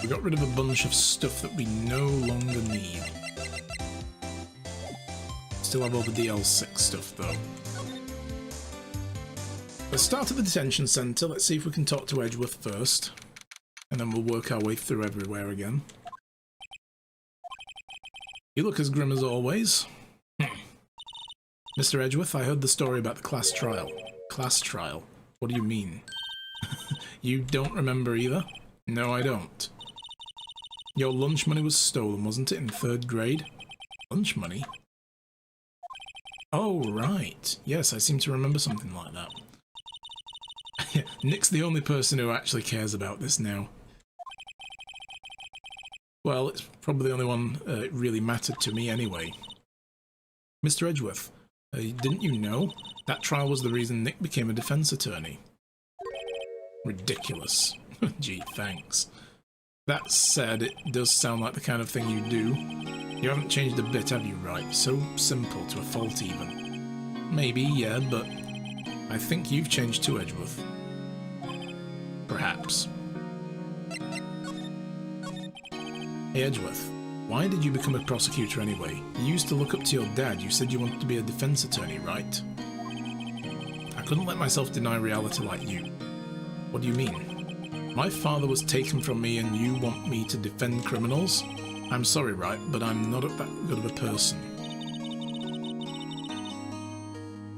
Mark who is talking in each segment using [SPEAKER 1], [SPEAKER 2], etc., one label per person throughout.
[SPEAKER 1] We got rid of a bunch of stuff that we no longer need. Still have all the DL6 stuff though. Let's start at the detention centre. Let's see if we can talk to Edgeworth first. And then we'll work our way through everywhere again. You look as grim as always. Mr. Edgeworth, I heard the story about the class trial. Class trial? What do you mean? You don't remember either? No, I don't. Your lunch money was stolen, wasn't it, in 3rd grade? Lunch money? Oh, right. Yes, I seem to remember something like that. Nick's the only person who actually cares about this now. Well, it's probably the only one it really mattered to me anyway. Mr. Edgeworth, didn't you know? That trial was the reason Nick became a defense attorney. Ridiculous. Gee, thanks. That said, it does sound like the kind of thing you do. You haven't changed a bit, have you, Wright? So simple to a fault, even. Maybe, yeah, but I think you've changed too, Edgeworth. Perhaps. Hey, Edgeworth, why did you become a prosecutor anyway? You used to look up to your dad. You said you wanted to be a defense attorney, right? I couldn't let myself deny reality like you. What do you mean? My father was taken from me and you want me to defend criminals? I'm sorry, Wright, but I'm not that good of a person.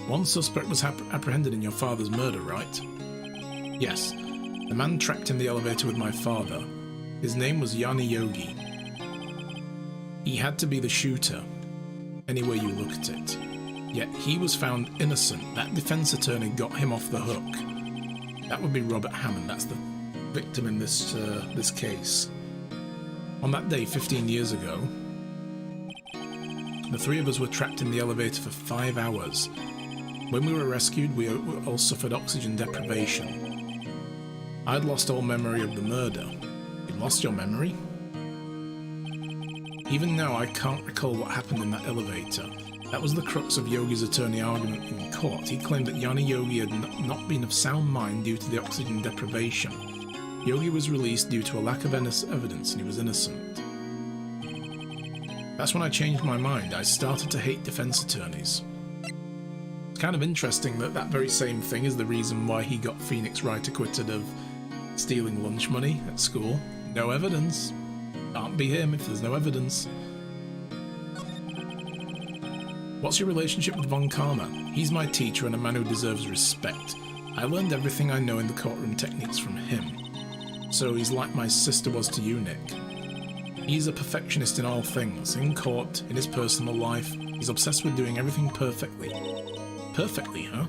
[SPEAKER 1] One suspect was apprehended in your father's murder, right? Yes. The man trapped in the elevator with my father. His name was Yanni Yogi. He had to be the shooter, any way you look at it. Yet he was found innocent. That defense attorney got him off the hook. That would be Robert Hammond. That's the victim in this case. On that day, 15 years ago, the 3 of us were trapped in the elevator for 5 hours. When we were rescued, we all suffered oxygen deprivation. I'd lost all memory of the murder. You lost your memory? Even now, I can't recall what happened in that elevator. That was the crux of Yogi's attorney argument in court. He claimed that Yanni Yogi had not been of sound mind due to the oxygen deprivation. Yogi was released due to a lack of evidence and he was innocent. That's when I changed my mind. I started to hate defense attorneys. It's kind of interesting that that very same thing is the reason why he got Phoenix Wright acquitted of stealing lunch money at school. No evidence. Can't be him if there's no evidence. What's your relationship with Von Karma? He's my teacher and a man who deserves respect. I learned everything I know in the courtroom techniques from him. So he's like my sister was to you, Nick. He's a perfectionist in all things. In court, in his personal life, he's obsessed with doing everything perfectly. Perfectly, huh?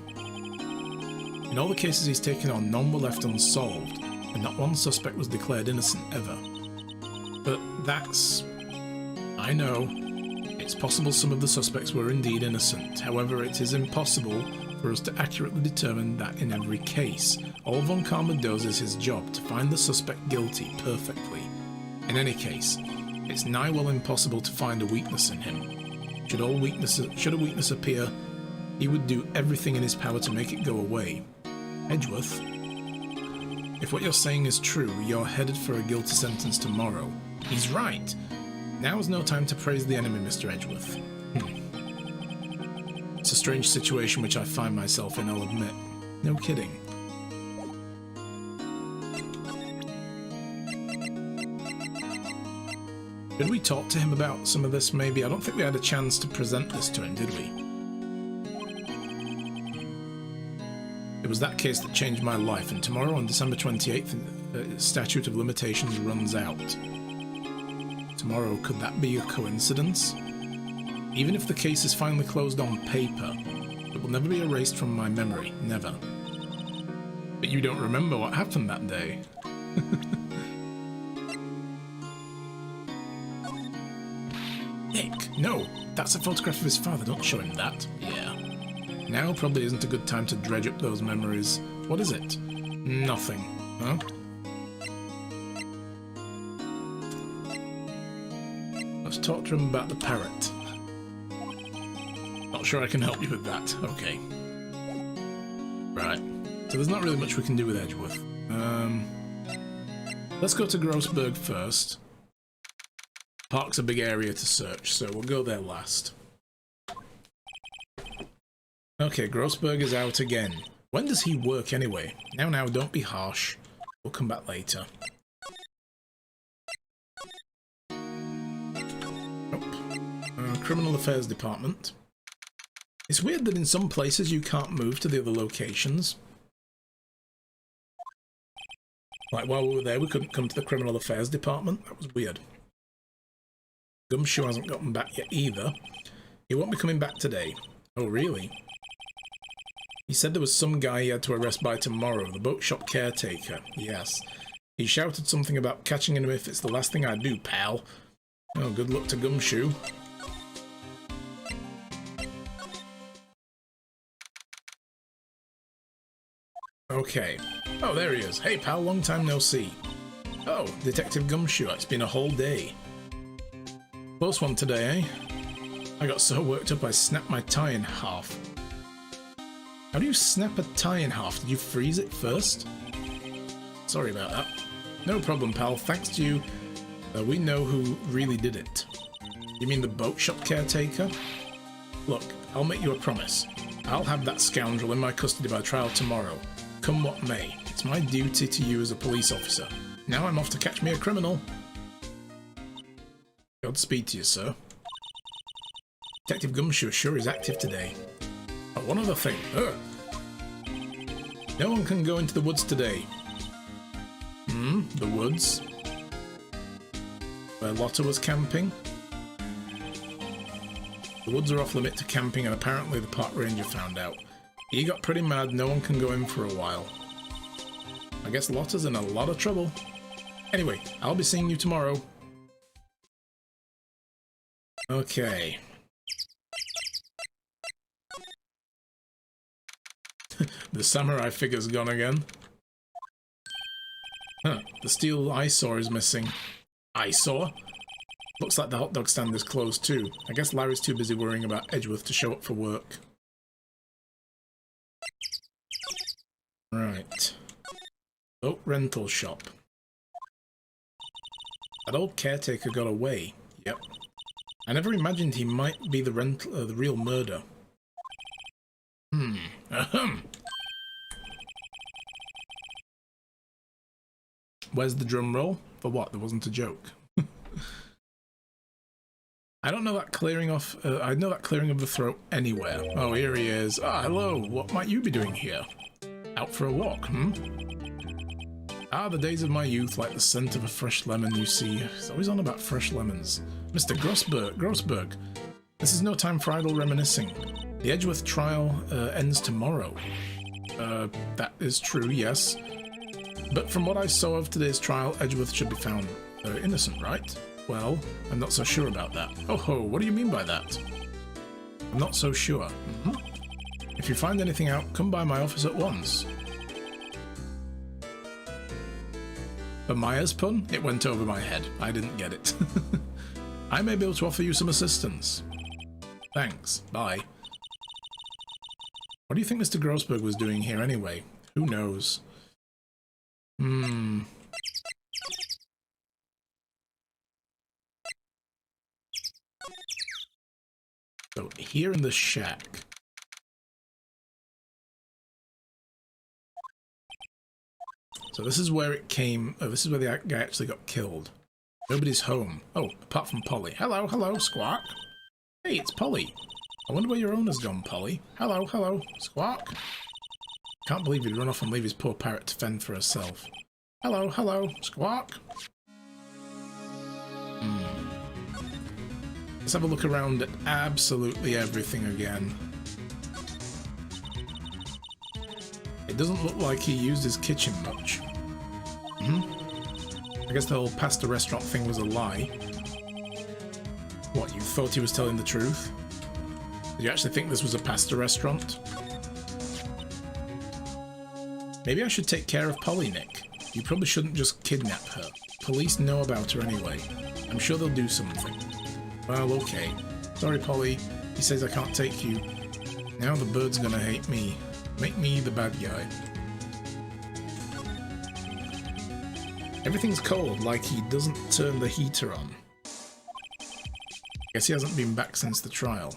[SPEAKER 1] In all the cases he's taken on, none were left unsolved, and not one suspect was declared innocent ever. But that's... I know. It's possible some of the suspects were indeed innocent. However, it is impossible for us to accurately determine that in every case. All Von Karma does is his job, to find the suspect guilty perfectly. In any case, it's nigh well impossible to find a weakness in him. Should a weakness appear, he would do everything in his power to make it go away. Edgeworth, if what you're saying is true, you're headed for a guilty sentence tomorrow. He's right. Now is no time to praise the enemy, Mr. Edgeworth. It's a strange situation which I find myself in, I'll admit. No kidding. Did we talk to him about some of this, maybe? I don't think we had a chance to present this to him, did we? It was that case that changed my life, and tomorrow, on December 28th, the statute of limitations runs out. Tomorrow, could that be a coincidence? Even if the case is finally closed on paper, it will never be erased from my memory. Never. But you don't remember what happened that day. Nick, no! That's a photograph of his father, don't show him that. Yeah. Now probably isn't a good time to dredge up those memories. What is it? Nothing. Huh? Let's talk to him about the parrot. Not sure I can help you with that. Okay. Right. So there's not really much we can do with Edgeworth. Let's go to Grossberg first. Park's a big area to search, so we'll go there last. Okay, Grossberg is out again. When does he work anyway? Now, don't be harsh. We'll come back later. Criminal Affairs Department. It's weird that in some places you can't move to the other locations. Like while we were there, we couldn't come to the Criminal Affairs Department. That was weird. Gumshoe hasn't gotten back yet either. He won't be coming back today. Oh, really? He said there was some guy he had to arrest by tomorrow, the boat shop caretaker. Yes. He shouted something about catching him if it's the last thing I do, pal. Oh, good luck to Gumshoe. Okay. Oh, there he is. Hey, pal, long time no see. Oh, Detective Gumshoe. It's been a whole day. Close one today, eh? I got so worked up I snapped my tie in half. How do you snap a tie in half? Did you freeze it first? Sorry about that. No problem, pal. Thanks to you, we know who really did it. You mean the boat shop caretaker? Look, I'll make you a promise. I'll have that scoundrel in my custody by trial tomorrow. Come what may. It's my duty to you as a police officer. Now I'm off to catch me a criminal. Godspeed to you, sir. Detective Gumshoe sure is active today. Oh, one other thing. No one can go into the woods today. The woods? Where Lotta was camping? The woods are off limit to camping and apparently the park ranger found out. He got pretty mad, no one can go in for a while. I guess Lotta's in a lot of trouble. Anyway, I'll be seeing you tomorrow. Okay. The samurai figure's gone again. Huh, the steel eyesore is missing. Eyesore? Looks like the hot dog stand is closed too. I guess Larry's too busy worrying about Edgeworth to show up for work. Right. Boat rental shop. That old caretaker got away. Yep. I never imagined he might be the real murder. Ahem. Where's the drum roll? For what? There wasn't a joke. I don't know that clearing off. I know that clearing of the throat anywhere. Oh, here he is. Ah, hello. What might you be doing here? Out for a walk, Ah, the days of my youth, like the scent of a fresh lemon, you see. He's always on about fresh lemons. Mr. Grossberg. This is no time for idle reminiscing. The Edgeworth trial ends tomorrow. That is true, yes. But from what I saw of today's trial, Edgeworth should be found innocent, right? Well, I'm not so sure about that. Oh ho, what do you mean by that? I'm not so sure. If you find anything out, come by my office at once. The Myers pun? It went over my head. I didn't get it. I may be able to offer you some assistance. Thanks. Bye. What do you think Mr. Grossberg was doing here anyway? Who knows? So, here in the shack. So this is where it came. Oh, this is where the guy actually got killed. Nobody's home. Oh, apart from Polly. Hello, Squawk. Hey, it's Polly. I wonder where your owner's gone, Polly. Hello, Squawk. Can't believe he'd run off and leave his poor parrot to fend for herself. Hello, Squawk. Let's have a look around at absolutely everything again. It doesn't look like he used his kitchen much. I guess the whole pasta restaurant thing was a lie. What, you thought he was telling the truth? Did you actually think this was a pasta restaurant? Maybe I should take care of Polly, Nick. You probably shouldn't just kidnap her. Police know about her anyway. I'm sure they'll do something. Well, okay. Sorry, Polly. He says I can't take you. Now the bird's gonna hate me. Make me the bad guy. Everything's cold, like he doesn't turn the heater on. Guess he hasn't been back since the trial.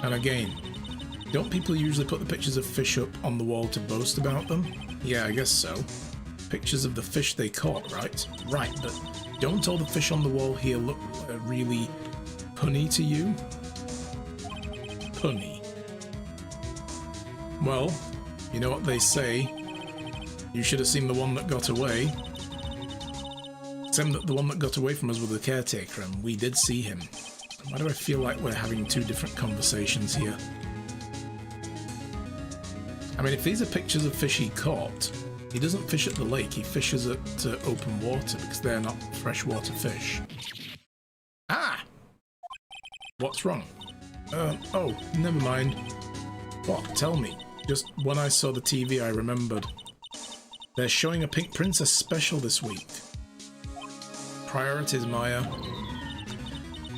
[SPEAKER 1] And again, don't people usually put the pictures of fish up on the wall to boast about them? Yeah, I guess so. Pictures of the fish they caught, right? Right, but don't all the fish on the wall here look really punny to you? Punny. Well, you know what they say. You should have seen the one that got away. Except that the one that got away from us was the caretaker, and we did see him. Why do I feel like we're having two different conversations here? I mean, if these are pictures of fish he caught, he doesn't fish at the lake, he fishes at open water because they're not freshwater fish. Ah! What's wrong? Oh, never mind. What? Tell me. Just when I saw the TV, I remembered. They're showing a Pink Princess special this week. Priorities, Maya.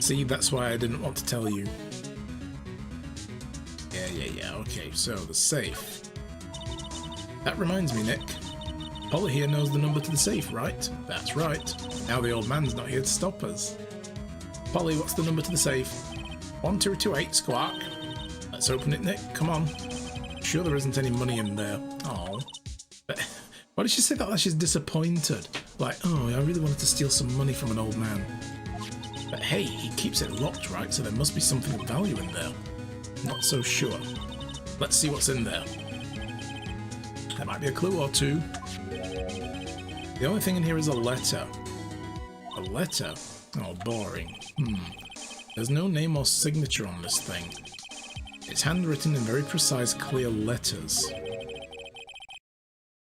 [SPEAKER 1] See, that's why I didn't want to tell you. Yeah, okay, so the safe. That reminds me, Nick. Polly here knows the number to the safe, right? That's right. Now the old man's not here to stop us. Polly, what's the number to the safe? 1228, squawk. Let's open it, Nick. Come on. Sure there isn't any money in there. Oh. Why did she say that like she's disappointed? Like, oh, I really wanted to steal some money from an old man. But hey, he keeps it locked, right? So there must be something of value in there. Not so sure. Let's see what's in there. There might be a clue or two. The only thing in here is a letter. A letter? Oh, boring. There's no name or signature on this thing. It's handwritten in very precise, clear letters.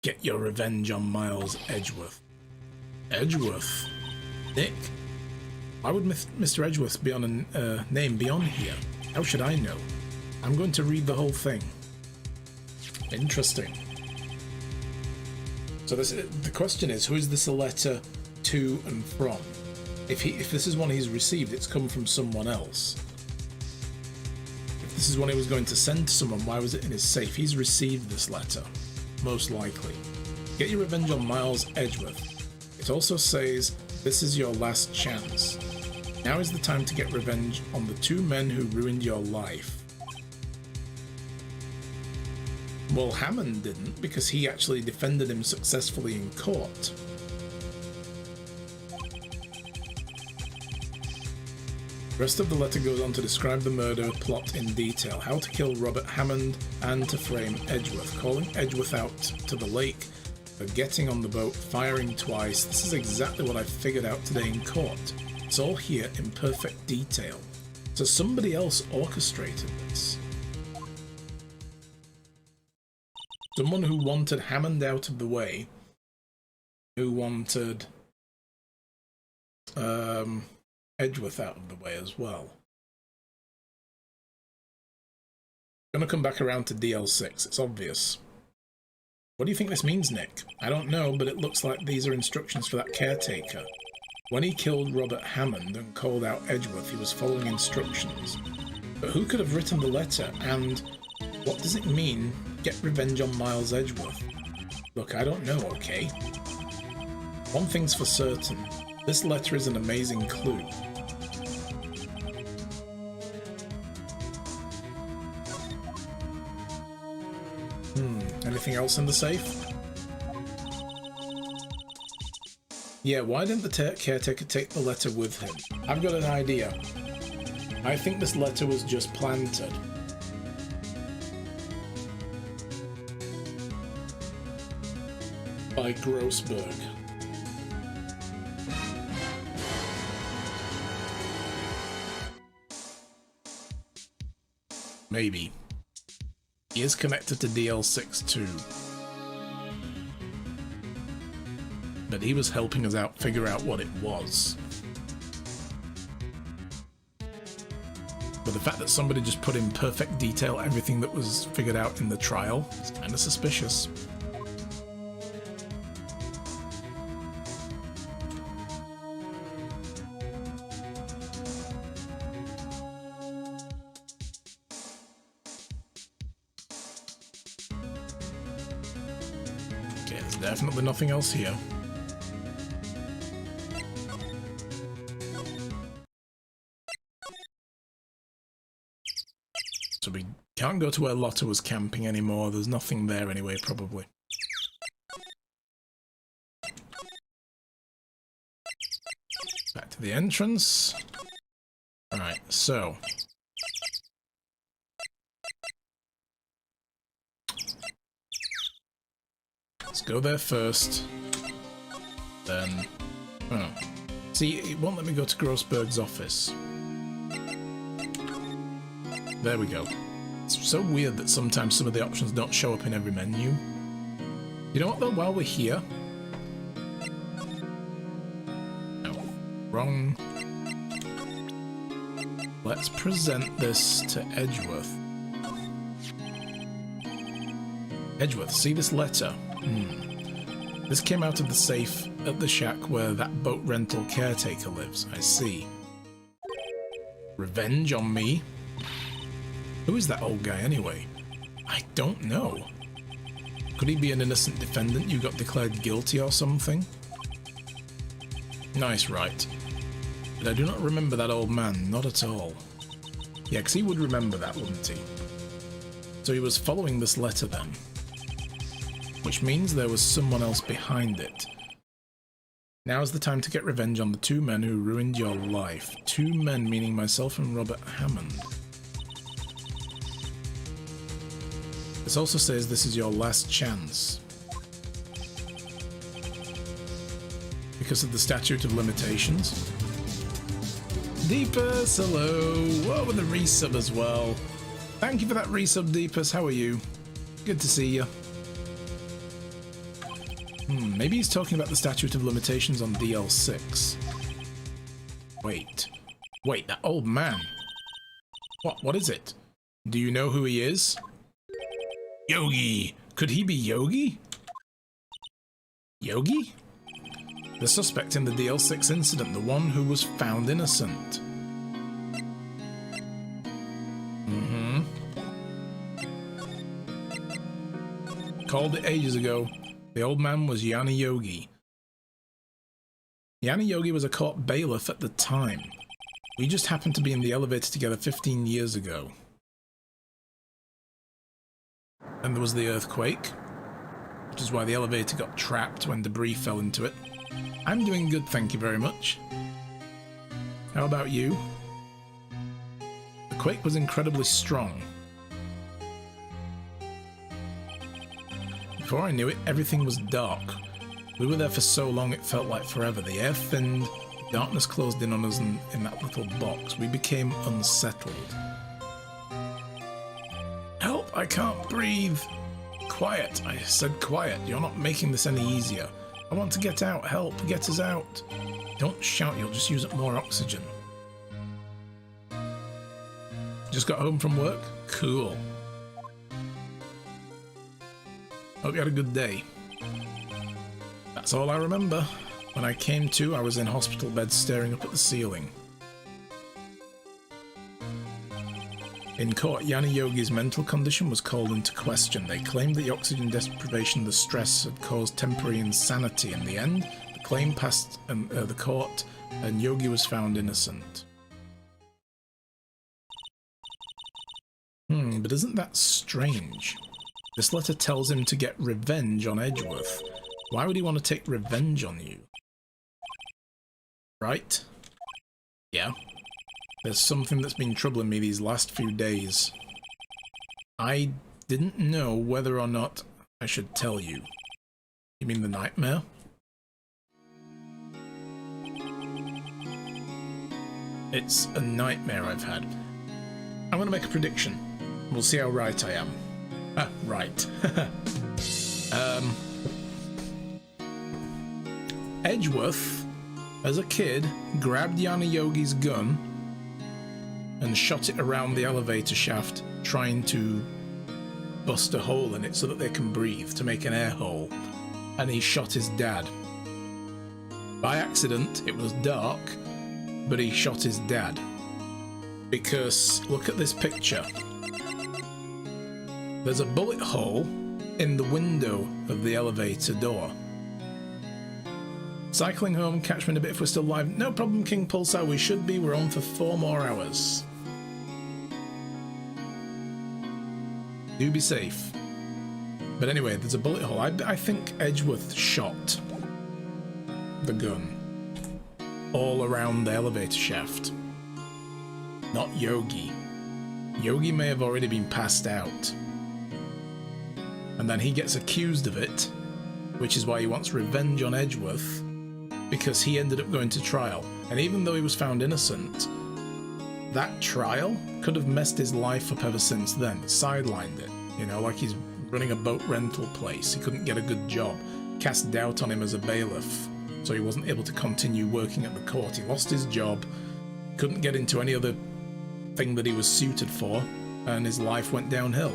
[SPEAKER 1] Get your revenge on Miles Edgeworth. Edgeworth? Nick? Why would Mr. Edgeworth be on a name beyond here? How should I know? I'm going to read the whole thing. Interesting. So the question is, who is this a letter to and from? If this is one he's received, it's come from someone else. If this is one he was going to send to someone, why was it in his safe? He's received this letter, most likely. Get your revenge on Miles Edgeworth. It also says, this is your last chance. Now is the time to get revenge on the two men who ruined your life. Well, Hammond didn't, because he actually defended him successfully in court. The rest of the letter goes on to describe the murder plot in detail, how to kill Robert Hammond and to frame Edgeworth, calling Edgeworth out to the lake for getting on the boat, firing twice. This is exactly what I figured out today in court. It's all here in perfect detail. So somebody else orchestrated this. Someone who wanted Hammond out of the way, who wanted Edgeworth out of the way as well. Gonna come back around to DL6, it's obvious. What do you think this means, Nick? I don't know, but it looks like these are instructions for that caretaker. When he killed Robert Hammond and called out Edgeworth, he was following instructions. But who could have written the letter, and what does it mean, get revenge on Miles Edgeworth? Look, I don't know, okay? One thing's for certain, this letter is an amazing clue. Anything else in the safe? Yeah, why didn't the caretaker take the letter with him? I've got an idea. I think this letter was just planted. By Grossberg. Maybe. He is connected to DL6 too. But he was helping us out figure out what it was. But the fact that somebody just put in perfect detail everything that was figured out in the trial is kind of suspicious. Definitely nothing else here. So we can't go to where Lotta was camping anymore. There's nothing there anyway, probably. Back to the entrance. Alright, so... let's go there first. Then... oh. See, it won't let me go to Grossberg's office. There we go. It's so weird that sometimes some of the options don't show up in every menu. You know what though, while we're here... no, wrong. Let's present this to Edgeworth. Edgeworth, see this letter? This came out of the safe at the shack where that boat rental caretaker lives. I see. Revenge on me? Who is that old guy anyway? I don't know. Could he be an innocent defendant you got declared guilty or something? Nice, Wright. But I do not remember that old man, not at all. Yeah, because he would remember that, wouldn't he? So he was following this letter then. Which means there was someone else behind it. Now's the time to get revenge on the two men who ruined your life. Two men meaning myself and Robert Hammond. This also says this is your last chance. Because of the statute of limitations. Deepus, hello! Whoa, with a resub as well. Thank you for that resub, Deepus. How are you? Good to see you. Maybe he's talking about the statute of limitations on DL6. Wait, that old man. What is it? Do you know who he is? Yogi! Could he be Yogi? Yogi? The suspect in the DL6 incident, the one who was found innocent. Called it ages ago. The old man was Yanni Yogi. Yanni Yogi was a court bailiff at the time. We just happened to be in the elevator together 15 years ago. And there was the earthquake, which is why the elevator got trapped when debris fell into it. I'm doing good, thank you very much. How about you? The quake was incredibly strong. Before I knew it, everything was dark. We were there for so long it felt like forever. The air thinned, darkness closed in on us in that little box. We became unsettled. Help, I can't breathe. Quiet, I said quiet. You're not making this any easier. I want to get out. Help, get us out. Don't shout, you'll just use up more oxygen. Just got home from work? Cool. Hope you had a good day. That's all I remember. When I came to, I was in hospital bed staring up at the ceiling. In court, Yanni Yogi's mental condition was called into question. They claimed that the oxygen deprivation, the stress, had caused temporary insanity. In the end, the claim passed the court, and Yogi was found innocent. But isn't that strange? This letter tells him to get revenge on Edgeworth. Why would he want to take revenge on you? Right? Yeah. There's something that's been troubling me these last few days. I didn't know whether or not I should tell you. You mean the nightmare? It's a nightmare I've had. I'm going to make a prediction. We'll see how right I am. Ah, right. Edgeworth, as a kid, grabbed Yanni Yogi's gun and shot it around the elevator shaft, trying to bust a hole in it so that they can breathe, to make an air hole. And he shot his dad. By accident, it was dark, but he shot his dad. Because, look at this picture. There's a bullet hole in the window of the elevator door. Cycling home, catch me in a bit if we're still live. No problem, King Pulsar, we should be. We're on for 4 more hours. Do be safe. But anyway, there's a bullet hole. I think Edgeworth shot the gun all around the elevator shaft. Not Yogi. Yogi may have already been passed out. And then he gets accused of it, which is why he wants revenge on Edgeworth, because he ended up going to trial. And even though he was found innocent, that trial could have messed his life up ever since then. Sidelined it. You know, like he's running a boat rental place. He couldn't get a good job. Cast doubt on him as a bailiff, so he wasn't able to continue working at the court. He lost his job, couldn't get into any other thing that he was suited for, and his life went downhill.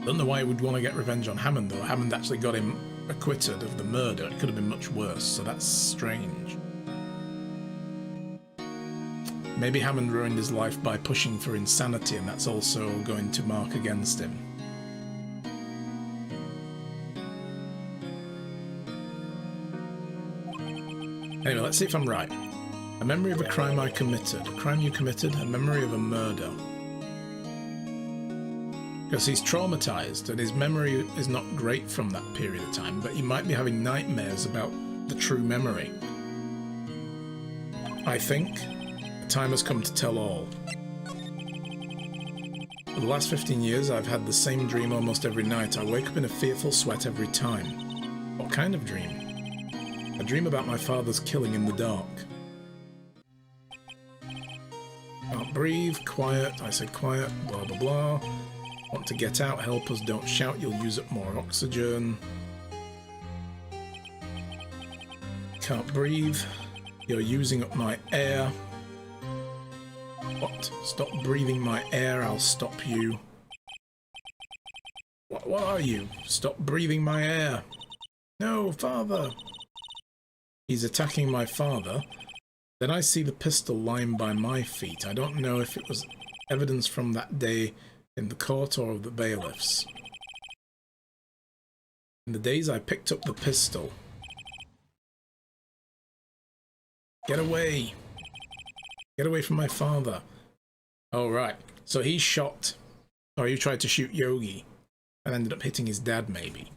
[SPEAKER 1] Don't know why he would want to get revenge on Hammond, though. Hammond actually got him acquitted of the murder. It could have been much worse, so that's strange. Maybe Hammond ruined his life by pushing for insanity, and that's also going to mark against him. Anyway, let's see if I'm right. A memory of a crime I committed. A crime you committed, a memory of a murder. Because he's traumatized, and his memory is not great from that period of time, but he might be having nightmares about the true memory. I think the time has come to tell all. For the last 15 years, I've had the same dream almost every night. I wake up in a fearful sweat every time. What kind of dream? A dream about my father's killing in the dark. Can't breathe, quiet, I said quiet, blah blah blah. Want to get out, help us, don't shout, you'll use up more oxygen. Can't breathe, you're using up my air. What? Stop breathing my air, I'll stop you. What are you? Stop breathing my air. No, father. He's attacking my father. Then I see the pistol lying by my feet. I don't know if it was evidence from that day in the court or of the bailiffs. In the days I picked up the pistol. Get away! Get away from my father. Oh, right. So he shot, or he tried to shoot Yogi and ended up hitting his dad, maybe.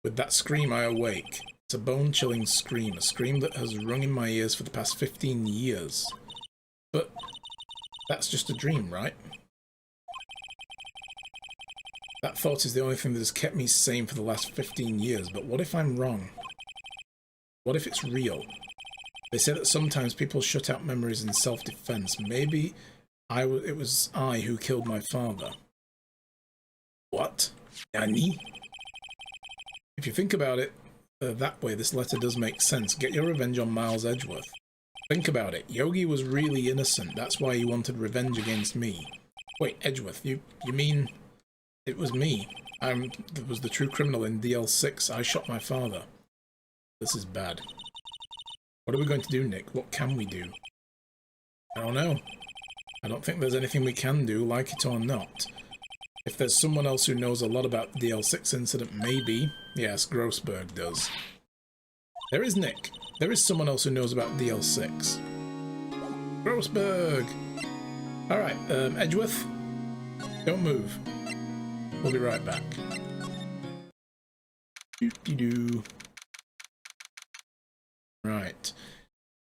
[SPEAKER 1] With that scream, I awake. It's a bone-chilling scream, a scream that has rung in my ears for the past 15 years. But that's just a dream, right? That thought is the only thing that has kept me sane for the last 15 years, but what if I'm wrong? What if it's real? They say that sometimes people shut out memories in self-defense. Maybe it was I who killed my father. What? Nani? If you think about it that way, this letter does make sense. Get your revenge on Miles Edgeworth. Think about it. Yogi was really innocent. That's why he wanted revenge against me. Wait, Edgeworth, you mean it was me? I was the true criminal in DL6. I shot my father. This is bad. What are we going to do, Nick? What can we do? I don't know. I don't think there's anything we can do, like it or not. If there's someone else who knows a lot about the DL6 incident, maybe. Yes, Grossberg does. There is Nick. There is someone else who knows about DL6. Grossberg! Alright, Edgeworth, don't move. We'll be right back. Doo-dee-doo. Right.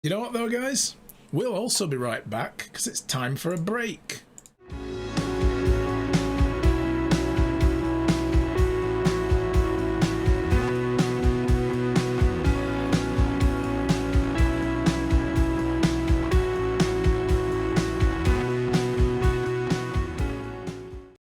[SPEAKER 1] You know what though, guys? We'll also be right back, because it's time for a break.